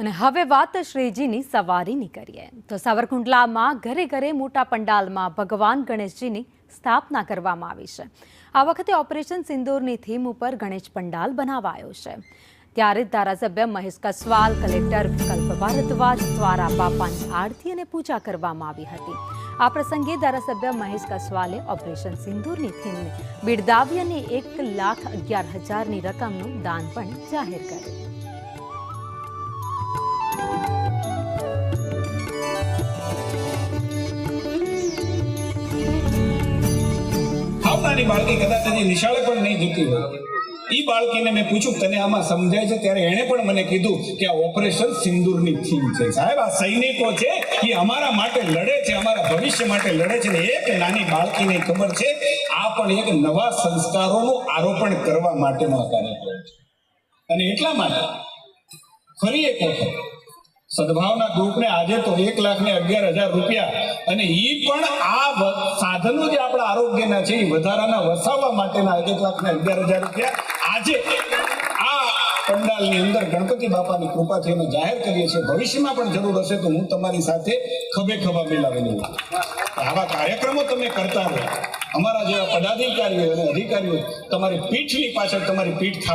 અને હવે વાત શ્રીજીની સવારીની કરીએ તો સાવરકુંડલામાં ઘરે ઘરે મોટા પંડાલમાં ભગવાન ગણેશજીની સ્થાપના કરવામાં આવી છે। આ વખતે ઓપરેશન સિંદૂરની થીમ ઉપર ગણેશ પંડાલ બનાવાયો છે। ત્યારે ધારાસભ્ય મહેશ કસવાલ, કલેક્ટર વિકલ્પ ભારદ્વાજ દ્વારા બાપાની આરતી અને પૂજા કરવામાં આવી હતી। આ પ્રસંગે ધારાસભ્ય મહેશ કસવાલે ઓપરેશન સિંદૂરની થીમને બિરદાવી અને 1,11,000ની રકમનું દાન પણ જાહેર કર્યું। આવનારી બાળકી કદાચ હજી નિશાળે પણ નહીં જતી હોય, એ બાળકીને મેં પૂછ્યું તને આમાં સમજાય છે? ત્યારે એણે પણ મને કીધું કે આ ઓપરેશન સિંદૂરની થીમ છે। સાહેબ, આ સૈનિકો છે એ અમારા માટે લડે છે, અમારા ભવિષ્ય માટે લડે છે ને એક નાની બાળકીને ખબર છે આ પણ એક નવા સંસ્કારોનું આરોપણ કરવા માટેનો આ કાર્યક્રમ છે। અને એટલા માટે ફરી એક વખત સદભાવના ગ્રુપને આજે તો 1,11,000 રૂપિયા અને એ પણ આ સાધનો જે આપણા આરોગ્યના છે એ વધારાના વસાવવા માટેના 1,11,000 રૂપિયા આજે આ પંડાલની અંદર ગણપતિ બાપાની કૃપાથી એને જાહેર કરીએ છીએ। ભવિષ્યમાં પણ જરૂર હશે તો હું તમારી સાથે ખભે ખભા મિલાવેલી આવા કાર્યક્રમો તમે કરતા રહો। અમારા જેવા પદાધિકારીઓ અને અધિકારીઓ તમારી પીઠની પાછળ તમારી પીઠ